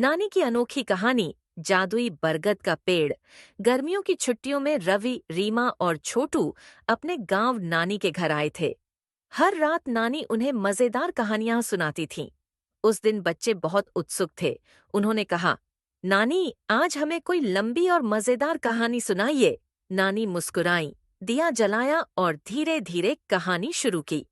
नानी की अनोखी कहानी जादुई बरगद का पेड़। गर्मियों की छुट्टियों में रवि, रीमा और छोटू अपने गांव नानी के घर आए थे। हर रात नानी उन्हें मजेदार कहानियां सुनाती थीं। उस दिन बच्चे बहुत उत्सुक थे। उन्होंने कहा, नानी, आज हमें कोई लंबी और मजेदार कहानी सुनाइए। नानी मुस्कुराईं, दिया जलाया और धीरे धीरे कहानी शुरू की।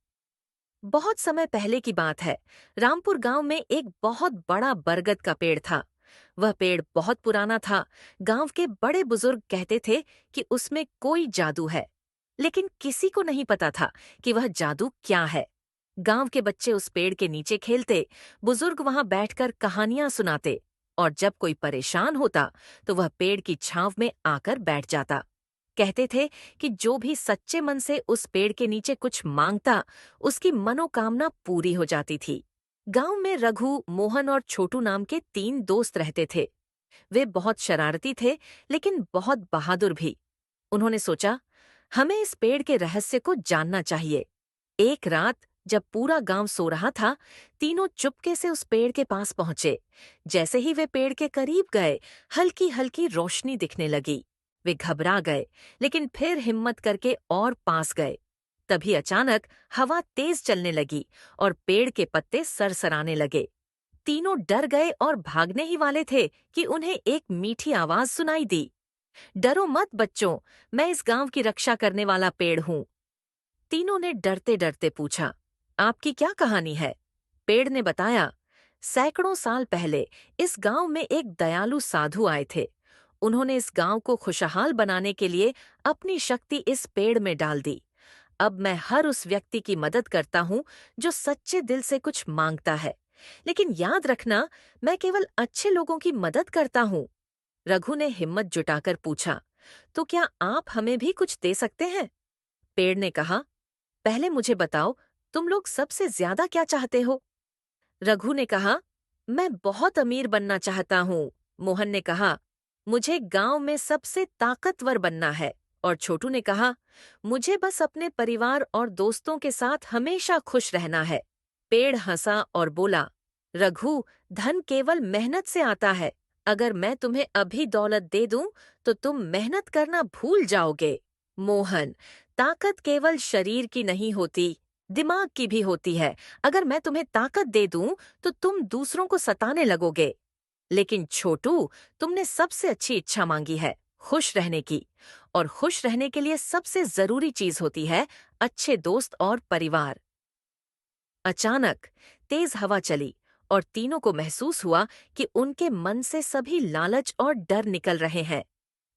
बहुत समय पहले की बात है। रामपुर गांव में एक बहुत बड़ा बरगद का पेड़ था। वह पेड़ बहुत पुराना था। गांव के बड़े बुजुर्ग कहते थे कि उसमें कोई जादू है, लेकिन किसी को नहीं पता था कि वह जादू क्या है। गांव के बच्चे उस पेड़ के नीचे खेलते, बुजुर्ग वहां बैठकर कहानियां सुनाते, और जब कोई परेशान होता तो वह पेड़ की छांव में आकर बैठ जाता। कहते थे कि जो भी सच्चे मन से उस पेड़ के नीचे कुछ मांगता, उसकी मनोकामना पूरी हो जाती थी। गांव में रघु, मोहन और छोटू नाम के 3 दोस्त रहते थे। वे बहुत शरारती थे, लेकिन बहुत बहादुर भी। उन्होंने सोचा, हमें इस पेड़ के रहस्य को जानना चाहिए। एक रात जब पूरा गांव सो रहा था, तीनों चुपके से उस पेड़ के पास पहुंचे। जैसे ही वे पेड़ के करीब गए, हल्की हल्की रोशनी दिखने लगी। वे घबरा गए, लेकिन फिर हिम्मत करके और पास गए। तभी अचानक हवा तेज चलने लगी और पेड़ के पत्ते सरसराने लगे। तीनों डर गए और भागने ही वाले थे कि उन्हें एक मीठी आवाज सुनाई दी। डरो मत बच्चों, मैं इस गांव की रक्षा करने वाला पेड़ हूँ। तीनों ने डरते डरते पूछा, आपकी क्या कहानी है? पेड़ ने बताया, सैकड़ों साल पहले इस गांव में एक दयालु साधु आए थे। उन्होंने इस गांव को खुशहाल बनाने के लिए अपनी शक्ति इस पेड़ में डाल दी। अब मैं हर उस व्यक्ति की मदद करता हूँ जो सच्चे दिल से कुछ मांगता है। लेकिन याद रखना, मैं केवल अच्छे लोगों की मदद करता हूँ। रघु ने हिम्मत जुटाकर पूछा, तो क्या आप हमें भी कुछ दे सकते हैं? पेड़ ने कहा, पहले मुझे बताओ, तुम लोग सबसे ज्यादा क्या चाहते हो? रघु ने कहा, मैं बहुत अमीर बनना चाहता हूँ। मोहन ने कहा, मुझे गांव में सबसे ताकतवर बनना है। और छोटू ने कहा, मुझे बस अपने परिवार और दोस्तों के साथ हमेशा खुश रहना है। पेड़ हंसा और बोला, रघु, धन केवल मेहनत से आता है। अगर मैं तुम्हें अभी दौलत दे दूं तो तुम मेहनत करना भूल जाओगे। मोहन, ताकत केवल शरीर की नहीं होती, दिमाग की भी होती है। अगर मैं तुम्हें ताकत दे दूं तो तुम दूसरों को सताने लगोगे। लेकिन छोटू, तुमने सबसे अच्छी इच्छा मांगी है, खुश रहने की। और खुश रहने के लिए सबसे जरूरी चीज होती है अच्छे दोस्त और परिवार। अचानक तेज हवा चली और तीनों को महसूस हुआ कि उनके मन से सभी लालच और डर निकल रहे हैं।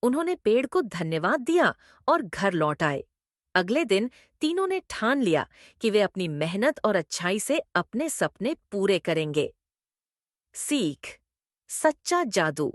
उन्होंने पेड़ को धन्यवाद दिया और घर लौट आए। अगले दिन तीनों ने ठान लिया कि वे अपनी मेहनत और अच्छाई से अपने सपने पूरे करेंगे। सीख, सच्चा जादू।